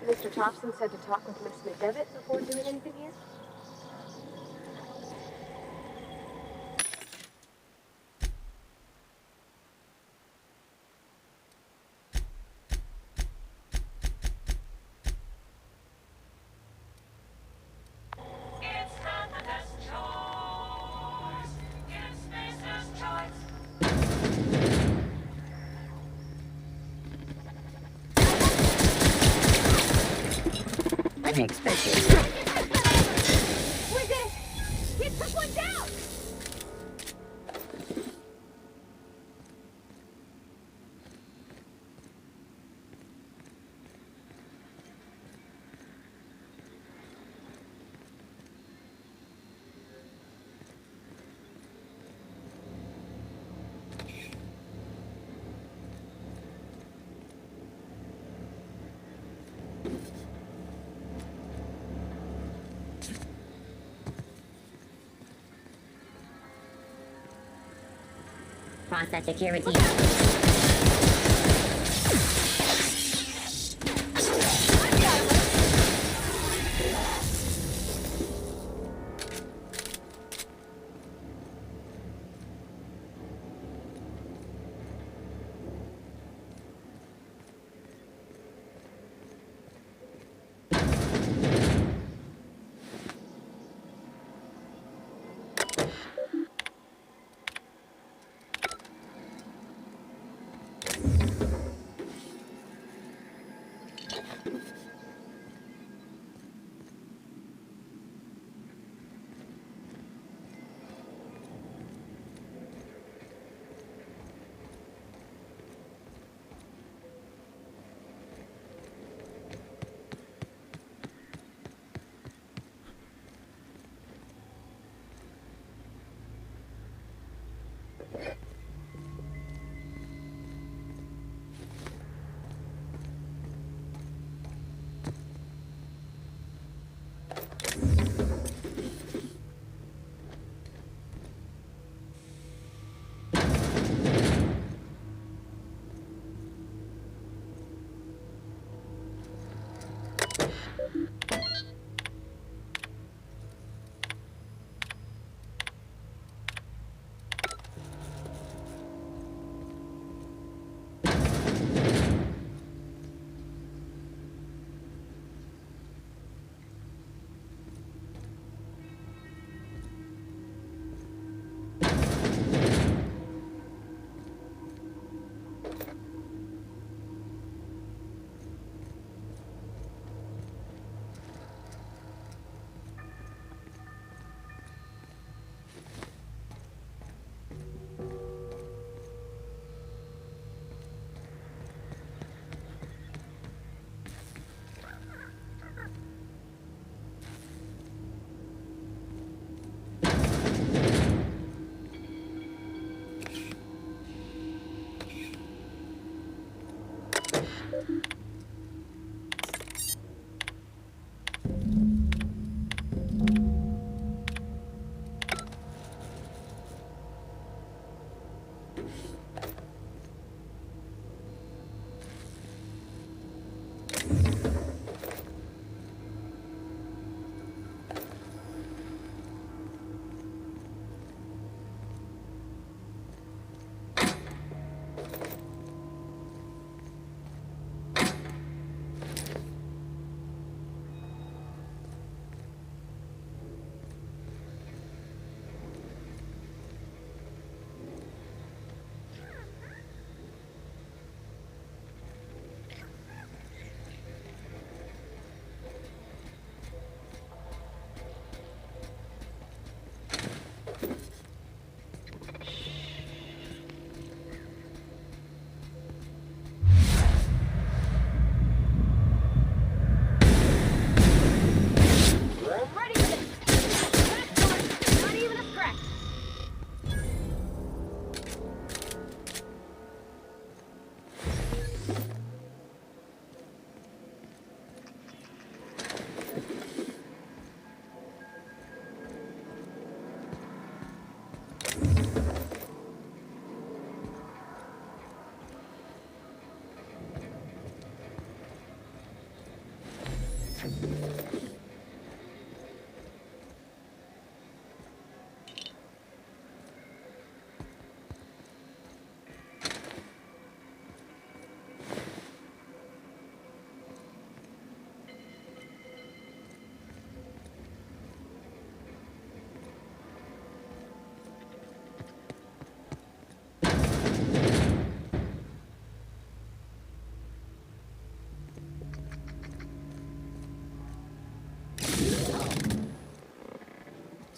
Mr. Thompson said to talk with Miss McDevitt before doing anything here? Unexpected. We did it! We took one down! Process security.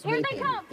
Here they come!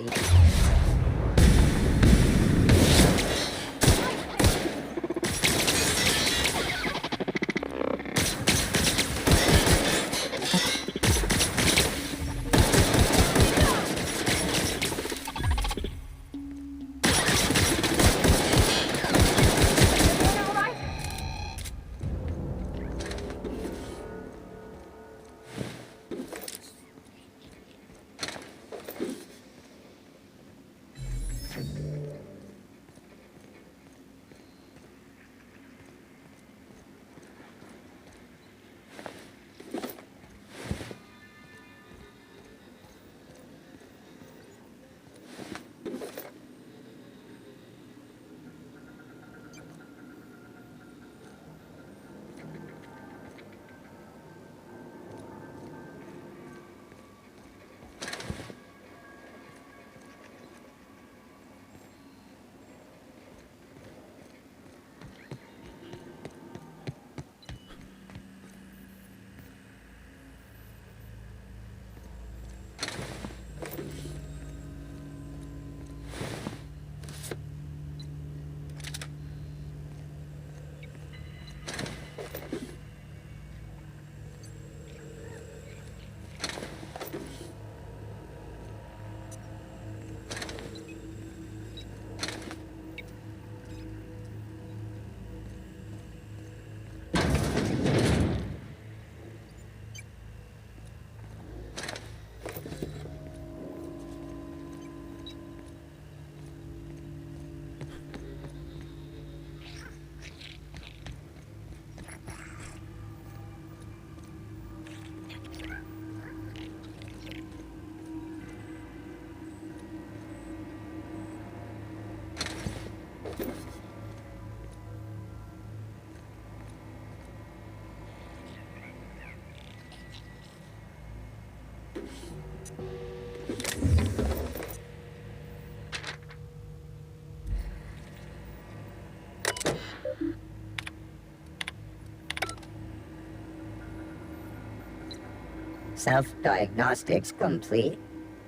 Self-diagnostics complete.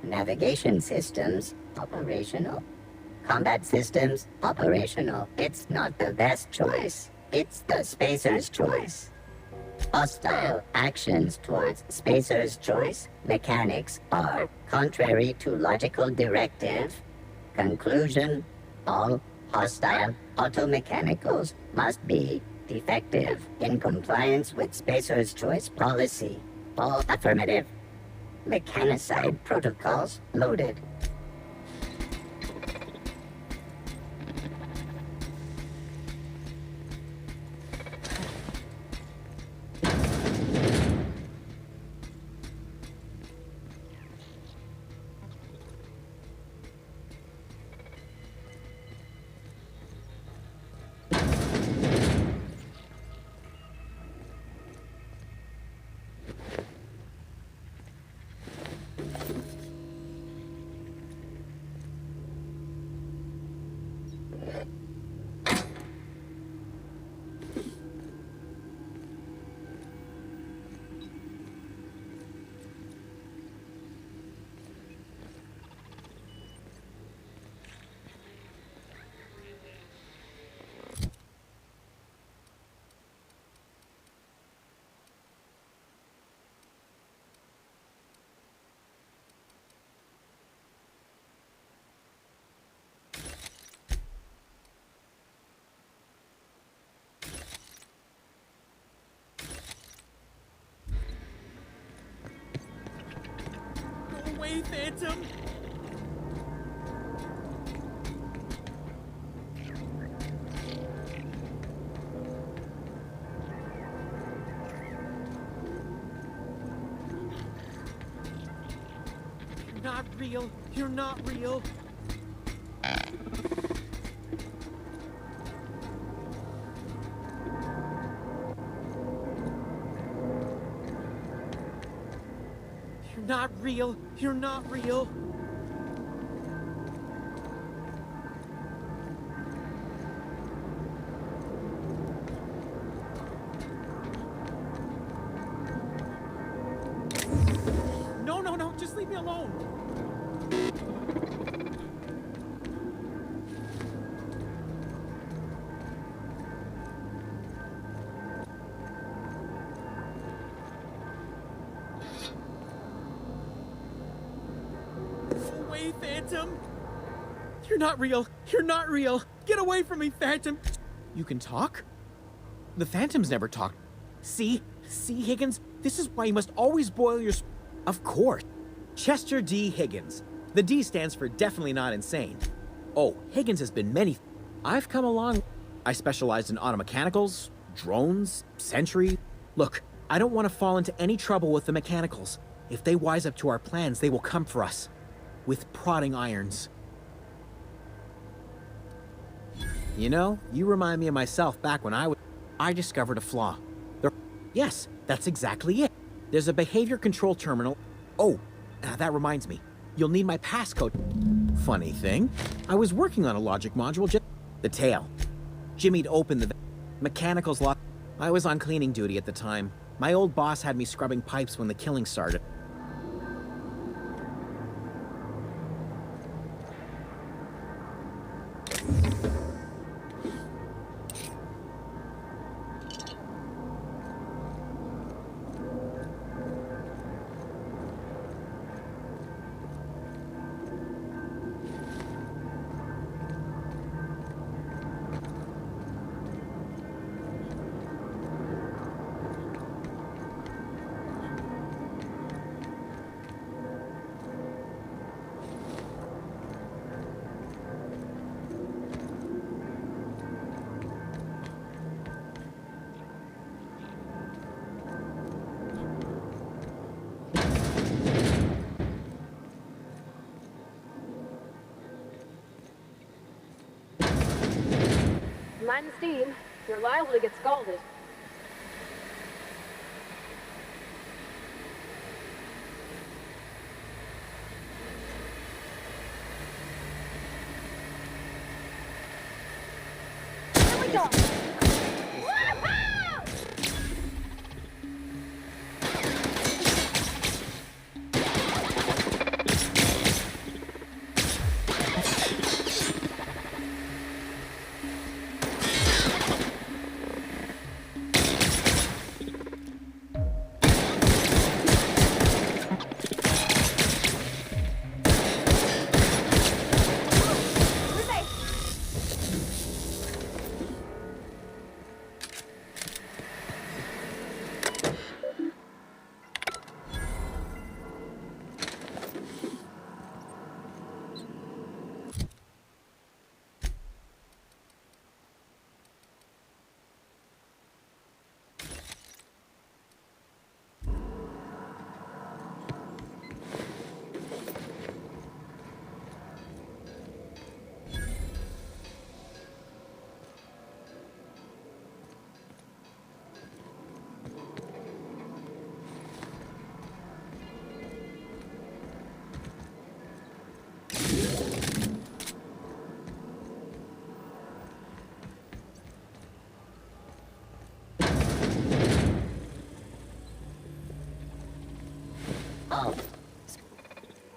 Navigation systems operational. Combat systems operational. It's not the best choice. It's the spacer's choice. Hostile actions towards spacer's choice mechanics are contrary to logical directive. Conclusion: all hostile automechanicals must be defective in compliance with spacer's choice policy. All affirmative. Mechanicide protocols loaded. Away, Phantom! You're not real. You're not real. You're not real. You're not real. No, no, no. Just leave me alone. Phantom! You're not real! You're not real! Get away from me, Phantom! You can talk? The Phantoms never talk. See? See, Higgins? This is why you must always boil your... Of course. Chester D. Higgins. The D stands for definitely not insane. Oh, Higgins has been many... I've come along. I specialized in automechanicals, drones, sentry. Look, I don't want to fall into any trouble with the mechanicals. If they wise up to our plans, they will come for us. With prodding irons. You know, you remind me of myself back when I discovered a flaw. Yes, that's exactly it. There's a behavior control terminal. Oh, that reminds me. You'll need my passcode. Funny thing, I was working on a logic module the tail. Jimmy'd opened the mechanicals lock. I was on cleaning duty at the time. My old boss had me scrubbing pipes when the killing started. Mind the steam. You're liable to get scalded. Here we go!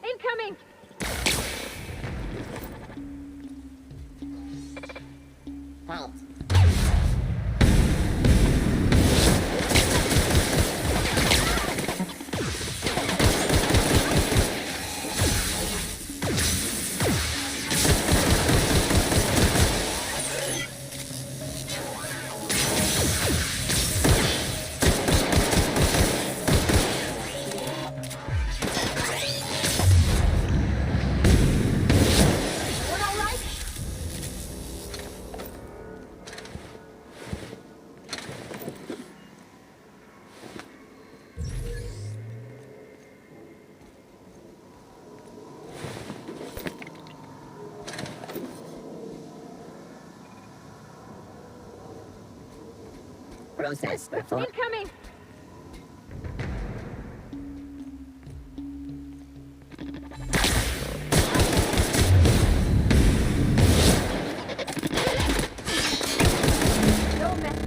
Incoming! Halt. Process before. Incoming! No message.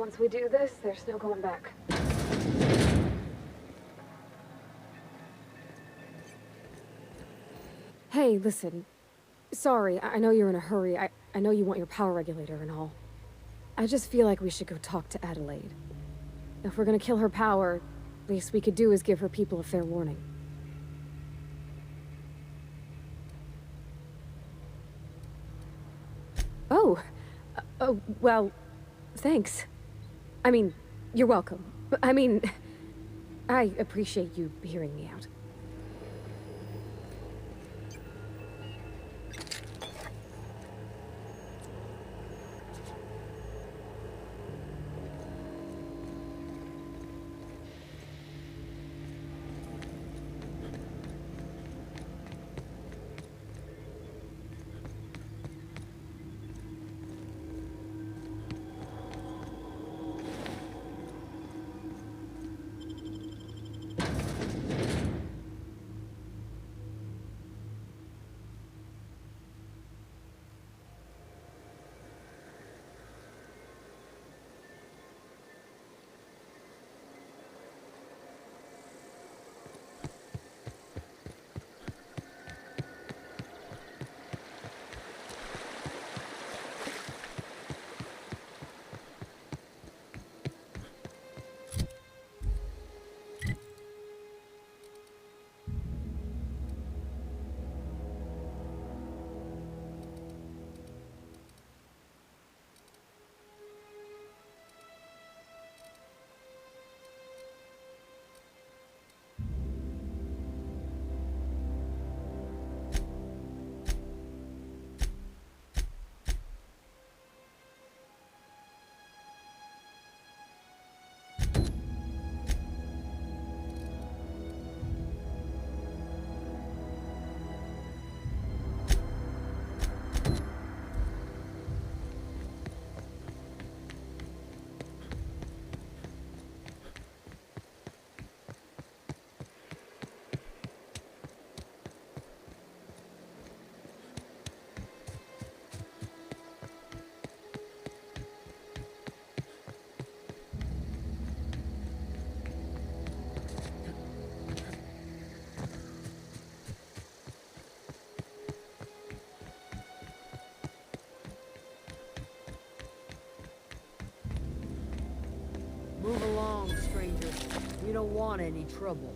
once we do this, there's no going back. Hey, listen. Sorry, I know you're in a hurry. I know you want your power regulator and all. I just feel like we should go talk to Adelaide. If we're gonna kill her power, least we could do is give her people a fair warning. Oh. Oh, well, thanks. I mean, you're welcome. I mean, I appreciate you hearing me out. Move along, stranger. We don't want any trouble.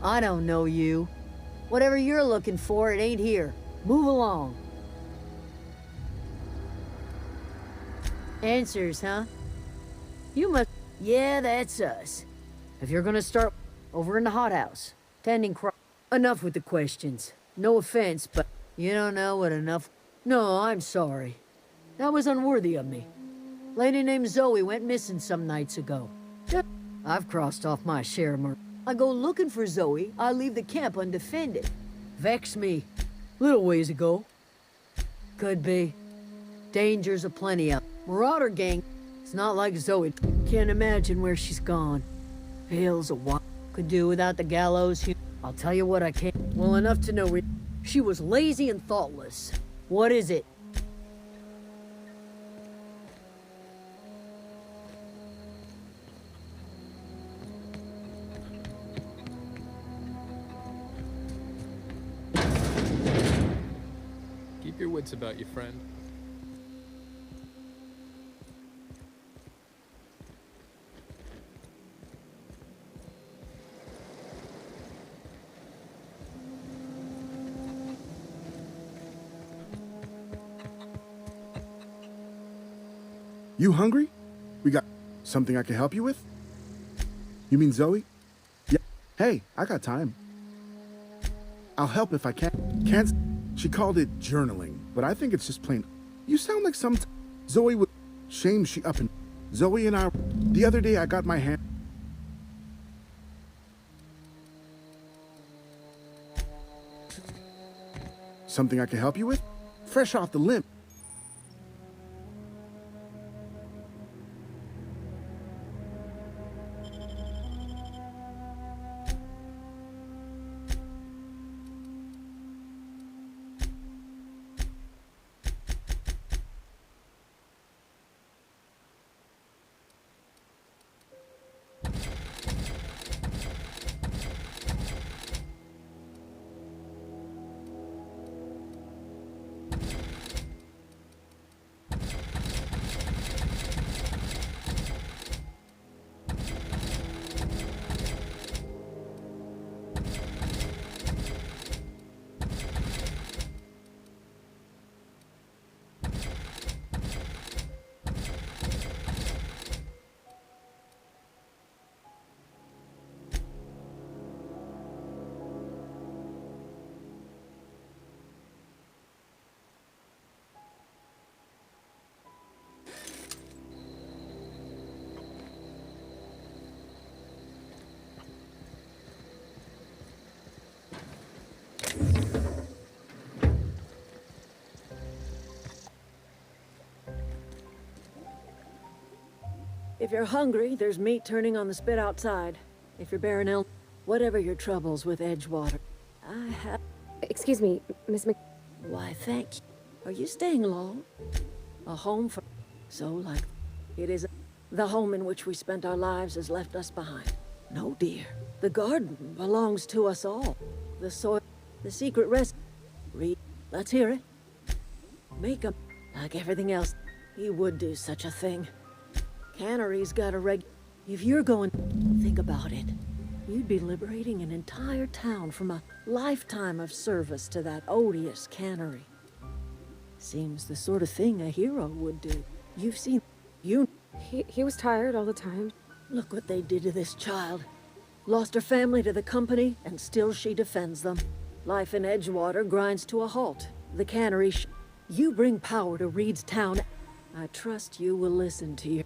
I don't know you. Whatever you're looking for, it ain't here. Move along. Answers, huh? You must... Yeah, that's us. If you're gonna start over in the hothouse, tending crop... Enough with the questions. No offense, but you don't know what enough... No, I'm sorry. That was unworthy of me. Lady named Zoe went missing some nights ago. I've crossed off my share of murder. I go looking for Zoe, I leave the camp undefended. Vex me. Little ways ago. Could be. Dangers aplenty out. Marauder gang. It's not like Zoe. Can't imagine where she's gone. Hills of what could do without the gallows. I'll tell you what I can. Well enough to know she was lazy and thoughtless. What is it? Keep your wits about you, friend. You hungry? We got something I can help you with? You mean Zoe? Yeah. Hey, I got time. I'll help if I can. Can't. She called it journaling, but I think it's just plain. You sound like some. Zoe would. Shame she up and. Zoe and I. The other day I got my hand. Something I can help you with? Fresh off the limb. If you're hungry, there's meat turning on the spit outside. If you're bearing ill, whatever your troubles with Edgewater, I have... Excuse me, Miss Mc... Why, thank you. Are you staying long? A home for... So, like... It is... The home in which we spent our lives has left us behind. No, dear. The garden belongs to us all. The soil... The secret rest... Read. Let's hear it. Make a... Like everything else, he would do such a thing. Cannery's got a If you're going... Think about it. You'd be liberating an entire town from a lifetime of service to that odious cannery. Seems the sort of thing a hero would do. You've seen... You... He was tired all the time. Look what they did to this child. Lost her family to the company, and still she defends them. Life in Edgewater grinds to a halt. The cannery You bring power to Reed's town. I trust you will listen to your...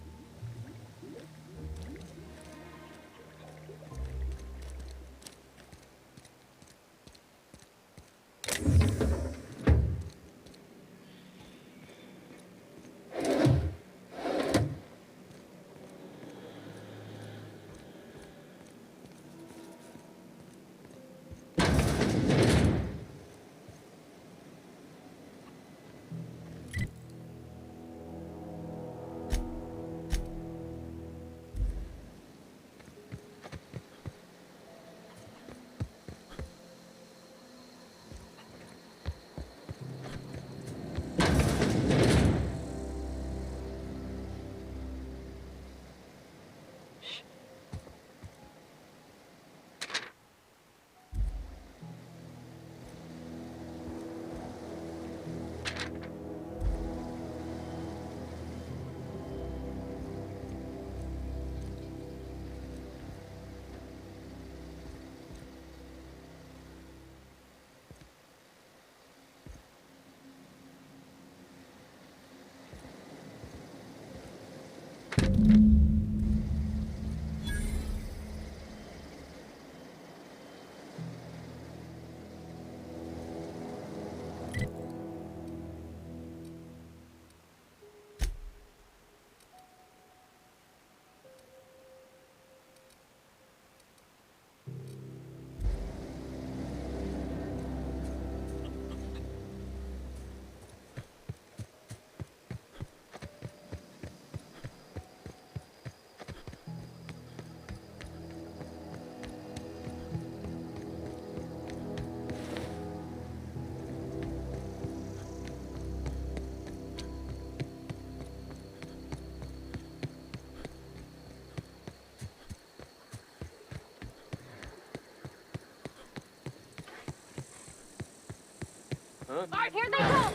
Here they come!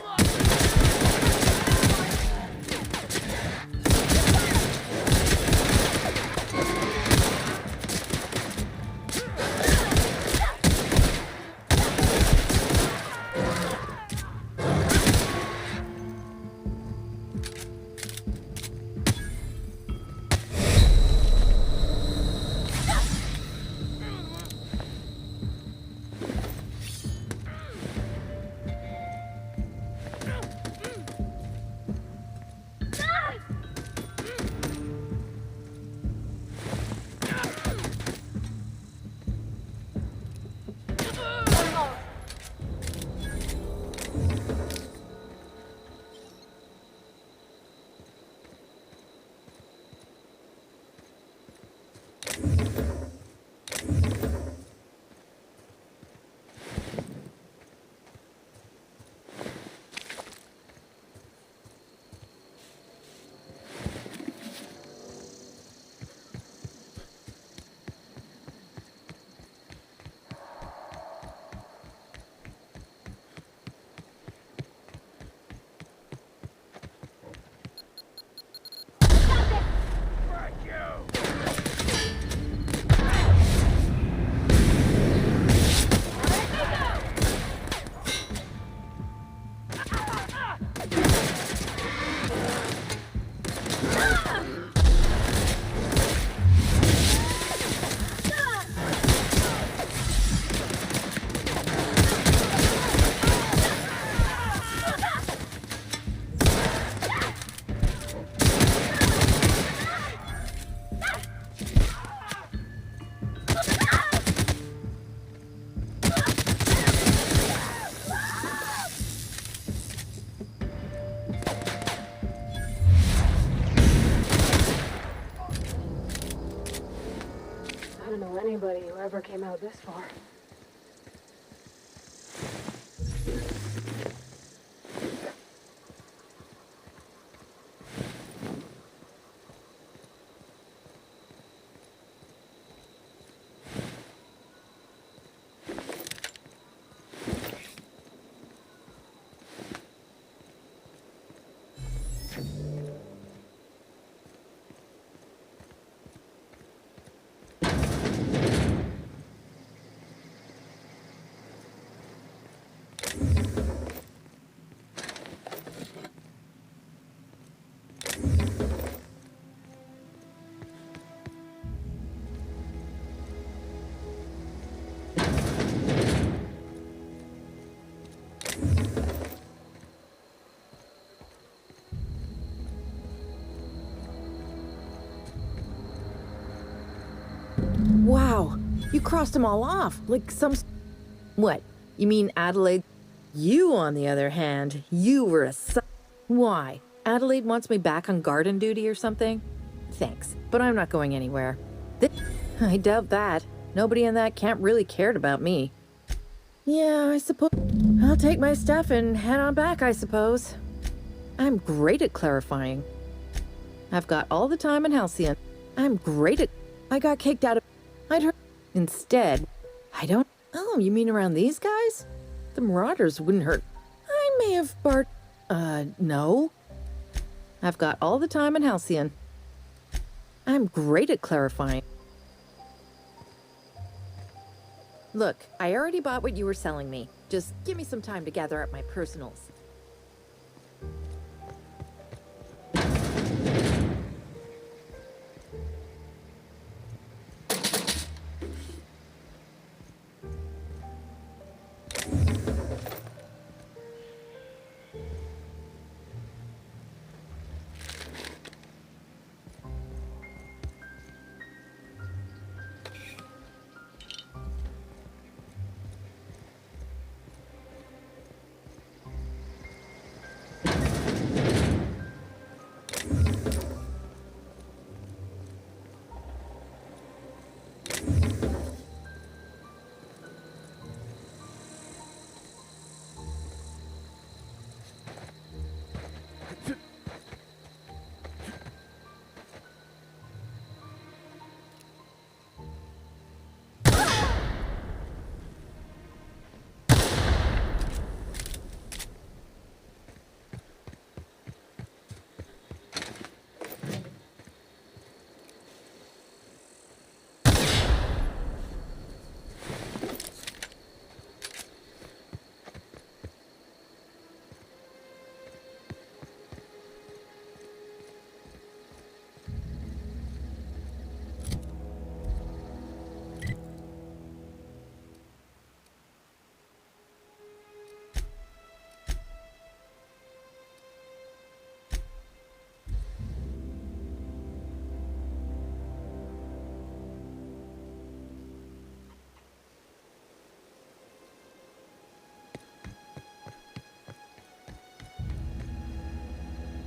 anybody who ever came out this far. Wow, you crossed them all off, like some... What, you mean Adelaide? You, on the other hand, you were Why? Adelaide wants me back on garden duty or something? Thanks, but I'm not going anywhere. I doubt that. Nobody in that camp really cared about me. Yeah, I suppose... I'll take my stuff and head on back, I suppose. I'm great at clarifying. I've got all the time in Halcyon. I'm great at... I got kicked out of... I'd heard... Instead, I don't... Oh, you mean around these guys? The Marauders wouldn't hurt... I may have no. I've got all the time in Halcyon. I'm great at clarifying. Look, I already bought what you were selling me. Just give me some time to gather up my personals.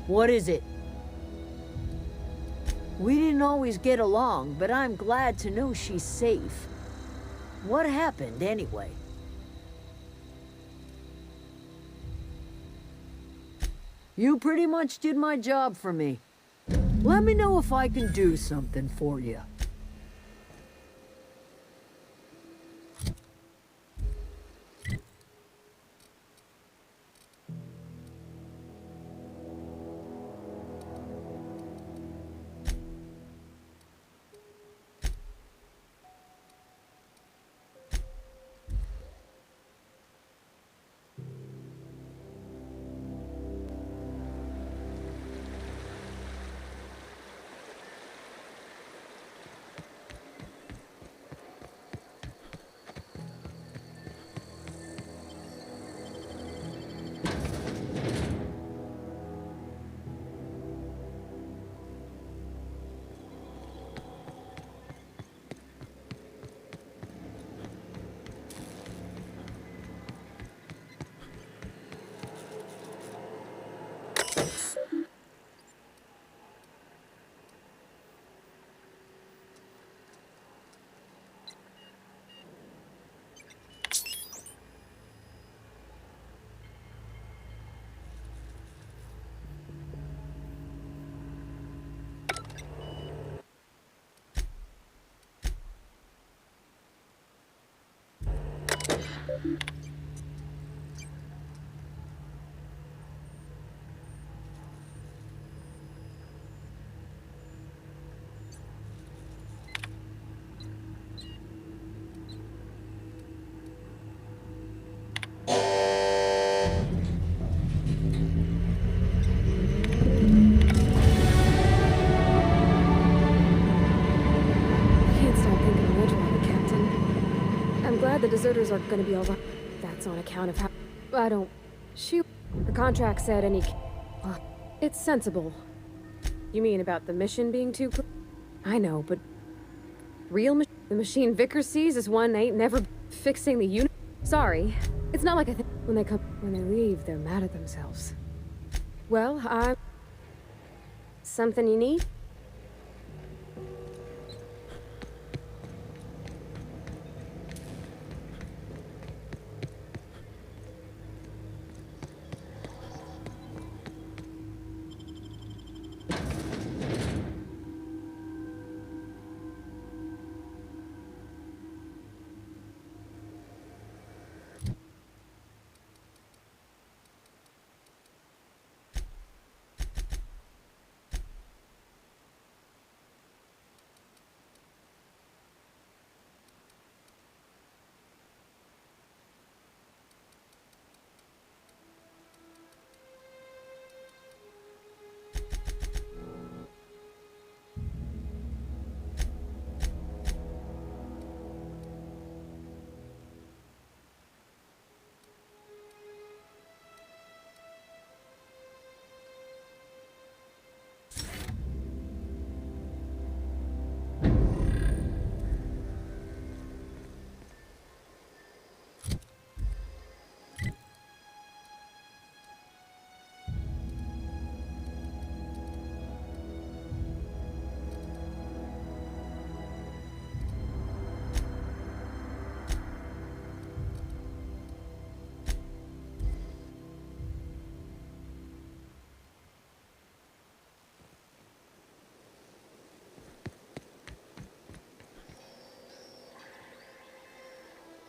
What is it? We didn't always get along, but I'm glad to know she's safe. What happened, anyway? You pretty much did my job for me. Let me know if I can do something for you. the deserters are gonna be alright. That's on account of how... I don't... Shoot. The contract said any... It's sensible. You mean about the mission being too... I know, but... The machine Vickers sees is one ain't never fixing the unit. Sorry. It's not like I think... When they leave, they're mad at themselves. Well, Something you need?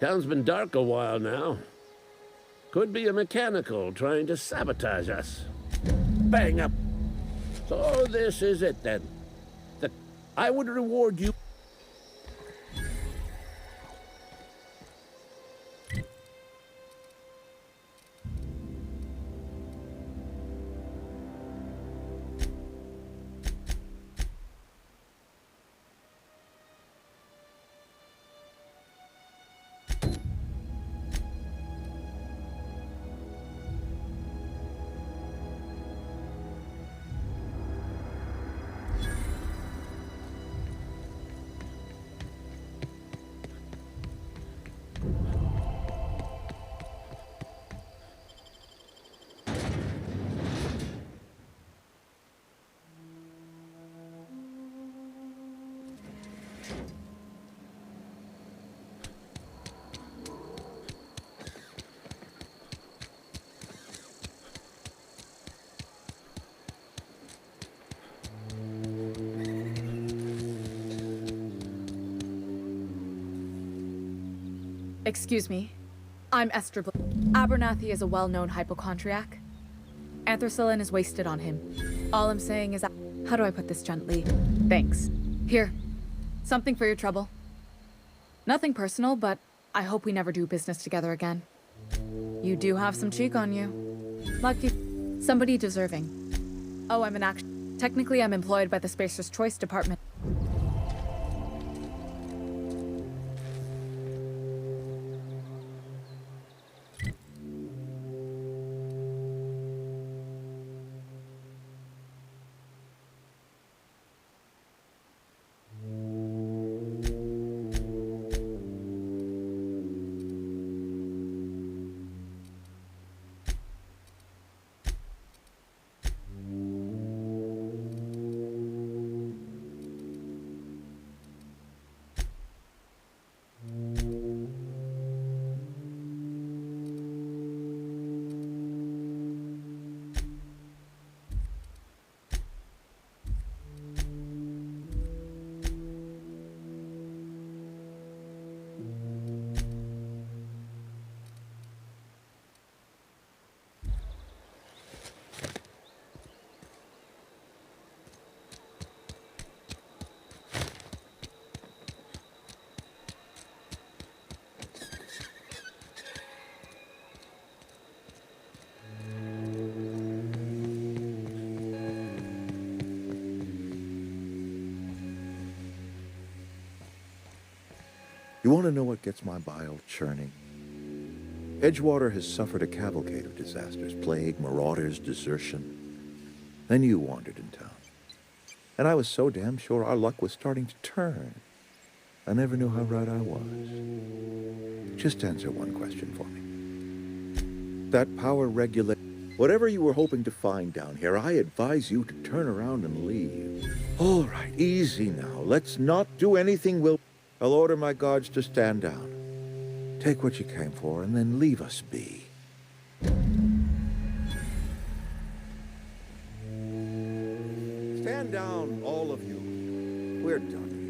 Town's been dark a while now. Could be a mechanical trying to sabotage us. Bang up. So this is it then. I would reward you. Excuse me. I'm Esther Abernathy is a well-known hypochondriac. Anthracillin is wasted on him. All I'm saying is, how do I put this gently? Thanks. Here. Something for your trouble. Nothing personal, but I hope we never do business together again. You do have some cheek on you. Lucky. Somebody deserving. Oh, I'm an Technically, I'm employed by the Spacer's Choice Department. You want to know what gets my bile churning? Edgewater has suffered a cavalcade of disasters, plague, marauders, desertion. Then you wandered in town. And I was so damn sure our luck was starting to turn. I never knew how right I was. Just answer one question for me. That power regulate... Whatever you were hoping to find down here, I advise you to turn around and leave. All right, easy now. Let's not do anything I'll order my guards to stand down. Take what you came for, and then leave us be. Stand down, all of you. We're done here.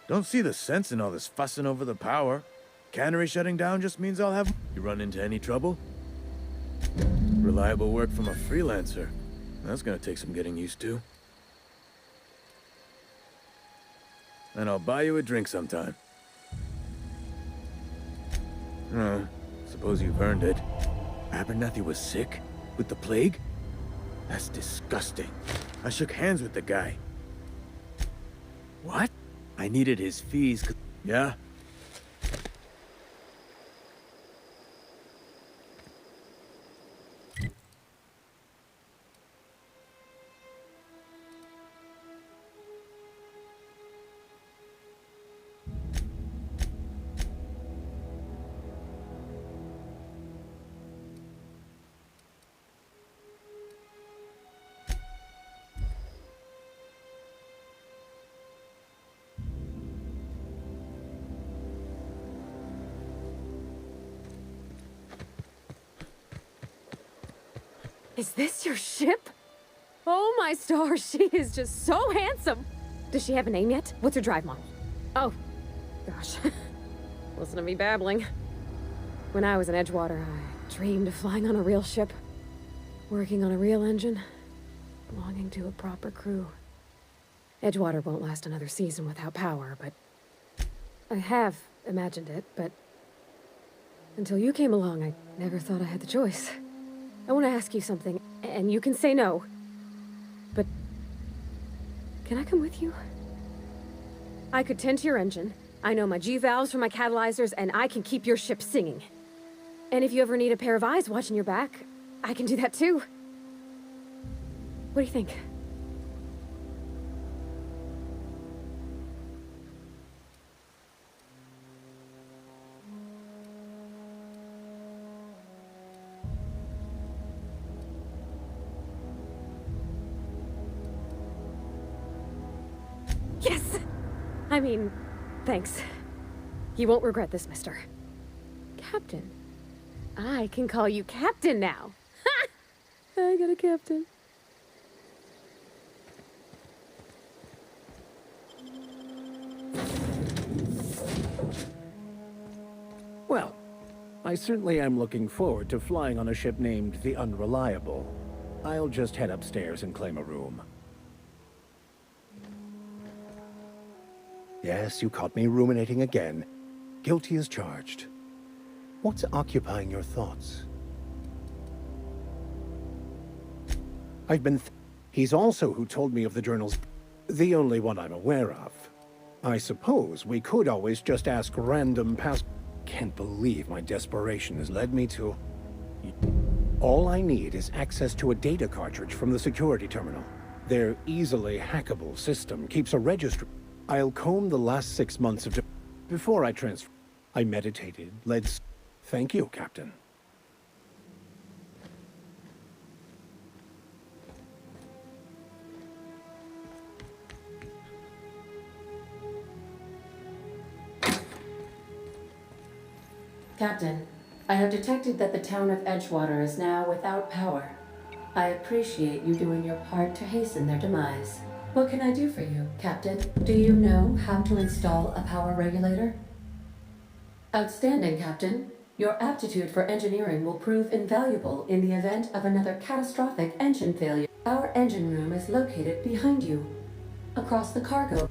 Don't see the sense in all this fussing over the power. Cannery shutting down just means I'll have... You run into any trouble? Reliable work from a freelancer. That's gonna take some getting used to. And I'll buy you a drink sometime. Oh, suppose you've earned it. Abernathy was sick? With the plague? That's disgusting. I shook hands with the guy. What? I needed his fees. Yeah? Is this your ship? Oh my stars, she is just so handsome! Does she have a name yet? What's her drive model? Oh, gosh. Listen to me babbling. When I was in Edgewater, I dreamed of flying on a real ship, working on a real engine, belonging to a proper crew. Edgewater won't last another season without power, but I have imagined it, but until you came along, I never thought I had the choice. I want to ask you something, and you can say no. But can I come with you? I could tend to your engine. I know my G-valves for my catalyzers, and I can keep your ship singing. And if you ever need a pair of eyes watching your back, I can do that too. What do you think? Yes! I mean, thanks. You won't regret this, mister. Captain. I can call you Captain now. Ha! I got a captain. Well, I certainly am looking forward to flying on a ship named the Unreliable. I'll just head upstairs and claim a room. Yes, you caught me ruminating again. Guilty as charged. What's occupying your thoughts? I've been... He's also who told me of the journals. The only one I'm aware of. I suppose we could always just ask random pass... Can't believe my desperation has led me to... All I need is access to a data cartridge from the security terminal. Their easily hackable system keeps a register. I'll comb the last 6 months of... Before I transfer... I meditated, Thank you, Captain. Captain, I have detected that the town of Edgewater is now without power. I appreciate you doing your part to hasten their demise. What can I do for you, Captain? Do you know how to install a power regulator? Outstanding, Captain. Your aptitude for engineering will prove invaluable in the event of another catastrophic engine failure. Our engine room is located behind you, across the cargo.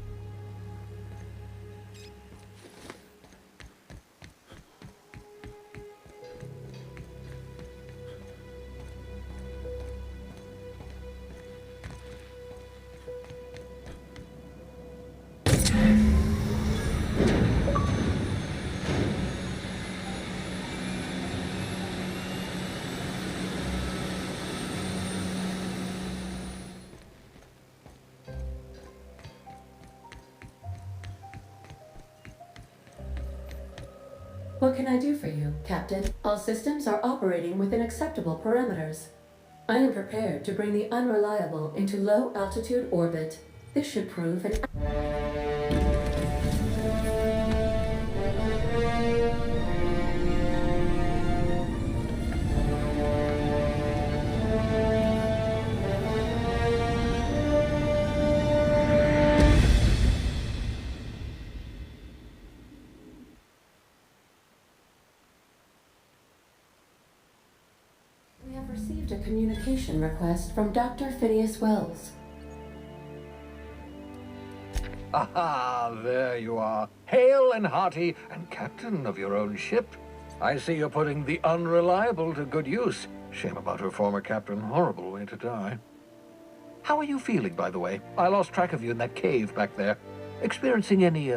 What can I do for you, Captain? All systems are operating within acceptable parameters. I am prepared to bring the Unreliable into low-altitude orbit. This should prove an... Received a communication request from Dr. Phineas Wells. Aha, there you are. Hale and hearty, and captain of your own ship. I see you're putting the Unreliable to good use. Shame about her former captain. Horrible way to die. How are you feeling, by the way? I lost track of you in that cave back there. Experiencing any,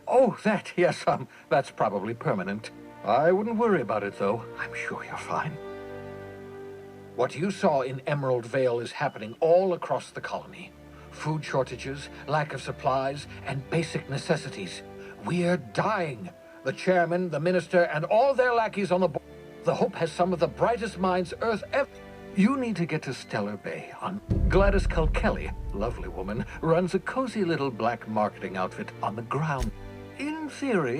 Oh, that, yes, that's probably permanent. I wouldn't worry about it, though. I'm sure you're fine. What you saw in Emerald Vale is happening all across the colony. Food shortages, lack of supplies, and basic necessities. We're dying. The chairman, the minister, and all their lackeys on the board. The Hope has some of the brightest minds Earth ever... You need to get to Stellar Bay. Gladys Kelly, lovely woman, runs a cozy little black marketing outfit on the ground. In theory,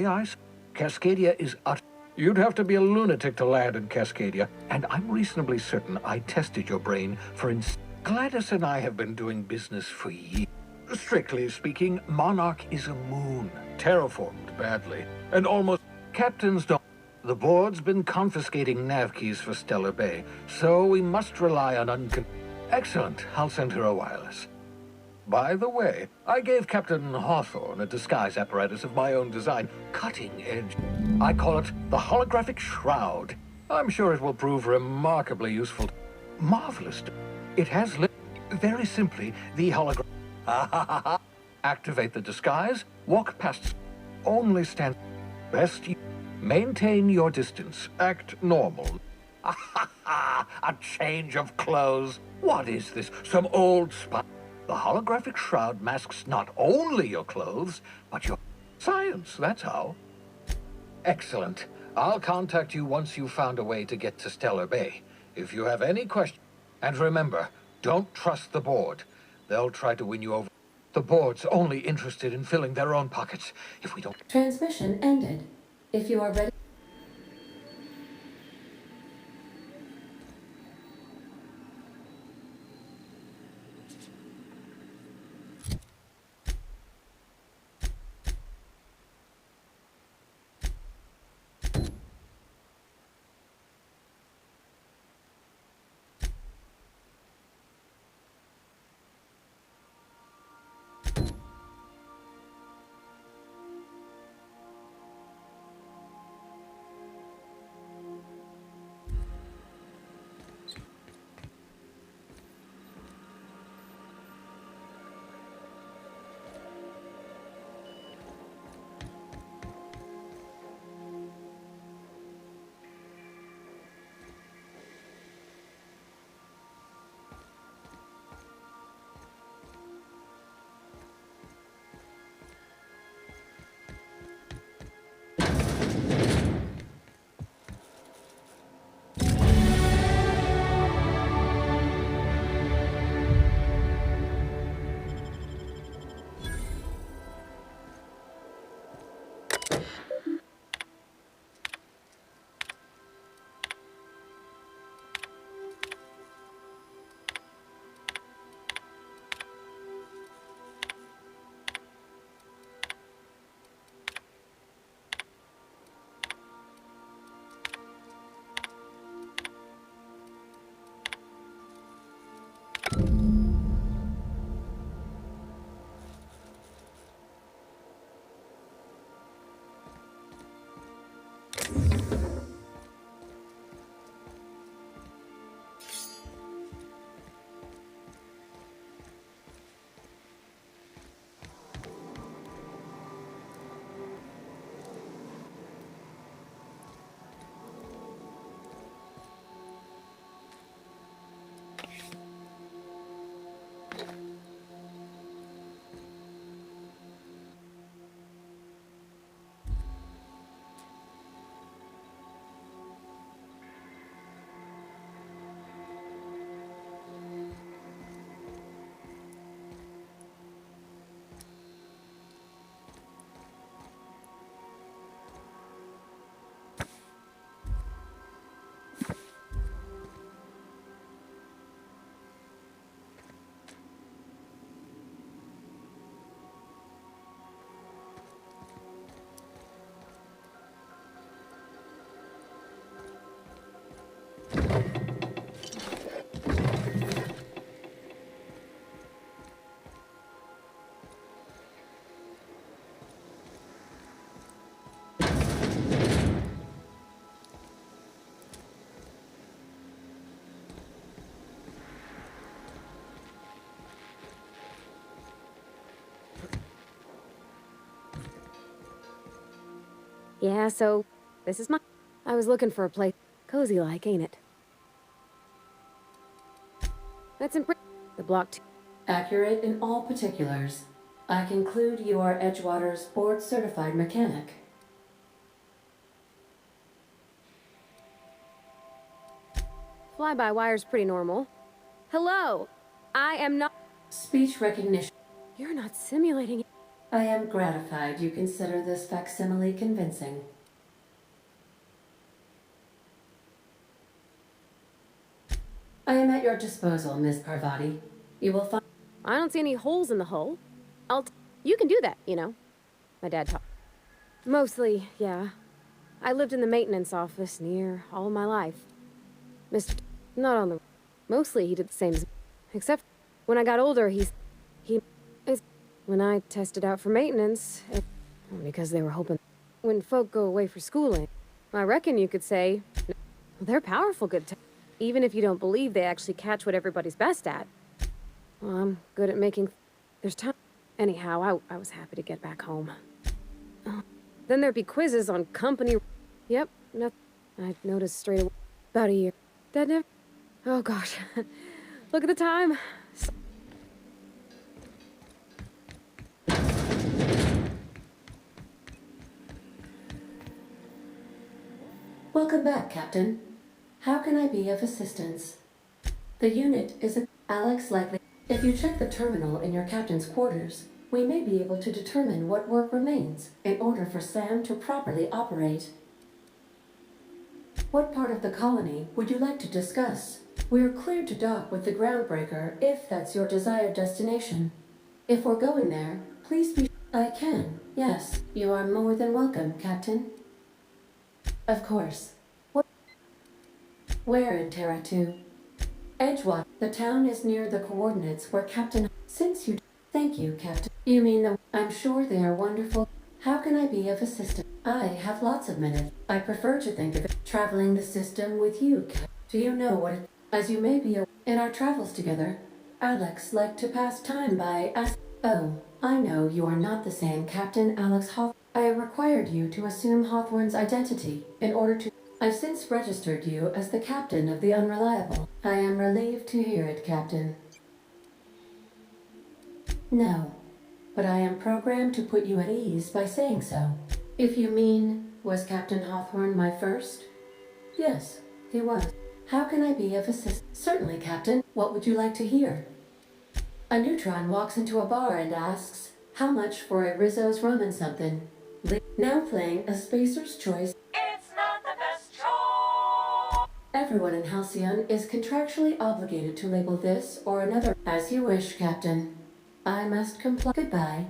Cascadia is utter... You'd have to be a lunatic to land in Cascadia, and I'm reasonably certain I tested your brain for Gladys and I have been doing business for years. Strictly speaking, Monarch is a moon, terraformed badly, and almost captains don't. The board's been confiscating nav keys for Stellar Bay, so we must rely on Excellent, I'll send her a wireless. By the way, I gave Captain Hawthorne a disguise apparatus of my own design, cutting edge. I call it the holographic shroud. I'm sure it will prove remarkably useful. Marvelous. It has very simply the hologram. Activate the disguise, walk past, only stand. Best maintain your distance, act normal. A change of clothes. What is this? Some old spy? The holographic shroud masks not only your clothes, but your science, that's how. Excellent. I'll contact you once you've found a way to get to Stellar Bay. If you have any questions, and remember, don't trust the board. They'll try to win you over. The board's only interested in filling their own pockets. If we don't... Transmission ended. If you are ready... Yeah, so this is my... I was looking for a place cozy like, ain't it? That's the block 2. Accurate in all particulars. I conclude you are Edgewater's board-certified mechanic. Fly-by-wire's pretty normal. Hello! I am not... Speech recognition. You're not simulating it. I am gratified you consider this facsimile convincing. I am at your disposal, Miss Parvati. You will find... I don't see any holes in the hull. You can do that, you know. My dad taught. Mostly, yeah. I lived in the maintenance office near all my life. Mr. Not on the... Mostly he did the same as... Except when I got older, when I tested out for maintenance, because they were hoping... When folk go away for schooling, I reckon you could say... They're powerful good even if you don't believe they actually catch what everybody's best at. Well, I'm good at making... There's time... Anyhow, I was happy to get back home. Then there'd be quizzes on company... Yep, nothing. I noticed straight away. About a year. That never... Oh, gosh. Look at the time. Welcome back, Captain. How can I be of assistance? The unit is a... Alex likely... If you check the terminal in your captain's quarters, we may be able to determine what work remains in order for Sam to properly operate. What part of the colony would you like to discuss? We're cleared to dock with the groundbreaker if that's your desired destination. If we're going there, please be... I can, yes. You are more than welcome, Captain. Of course. What? Where in Terra 2? Edgewater. The town is near the coordinates where Captain... Since you... Thank you, Captain. You mean the... I'm sure they are wonderful. How can I be of assistance? I have lots of minutes. I prefer to think of it traveling the system with you, Captain. Do you know what it... As you may be aware, in our travels together, Alex liked to pass time by Oh, I know you are not the same Captain Alex Hawthorne. I required you to assume Hawthorne's identity in order to... I've since registered you as the captain of the Unreliable. I am relieved to hear it, Captain. No, but I am programmed to put you at ease by saying so. If you mean, was Captain Hawthorne my first? Yes, he was. How can I be of assistance? Certainly, Captain. What would you like to hear? A neutron walks into a bar and asks, how much for a Rizzo's rum and something? Now playing a Spacer's Choice. It's not the best choice. Everyone in Halcyon is contractually obligated to label this or another. As you wish, Captain. I must comply. Goodbye.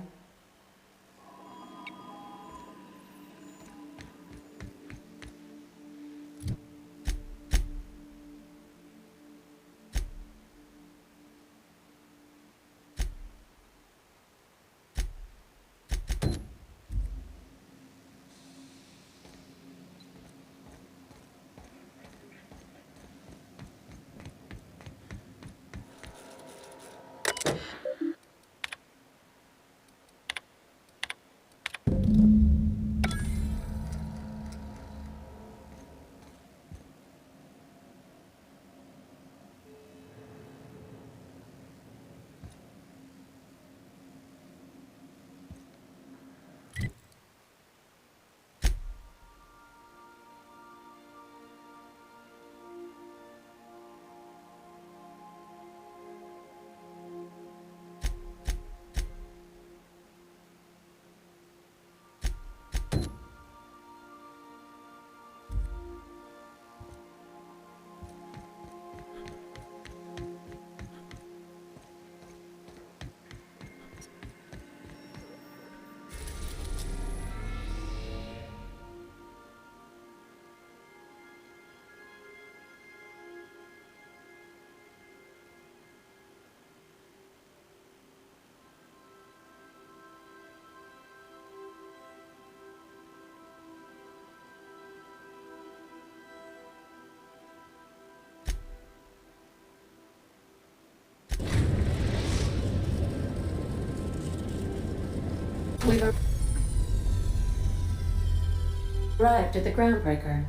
arrived at the groundbreaker.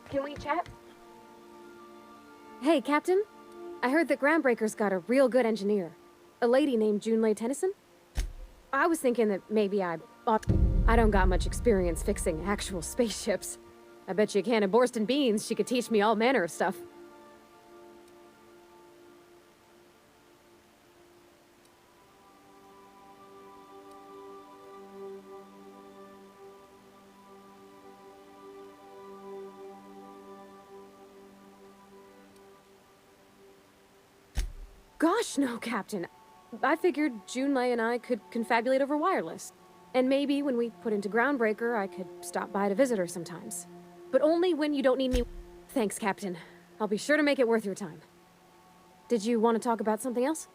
Can we chat? Hey, Captain. I heard that Groundbreaker's got a real good engineer. A lady named Junlei Tennyson. I was thinking that maybe I don't got much experience fixing actual spaceships. I bet you a can of Borston beans she could teach me all manner of stuff. Gosh, no, Captain. I figured Junlei and I could confabulate over wireless. And maybe when we put into Groundbreaker, I could stop by to visit her sometimes. But only when you don't need me. Thanks, Captain. I'll be sure to make it worth your time. Did you want to talk about something else?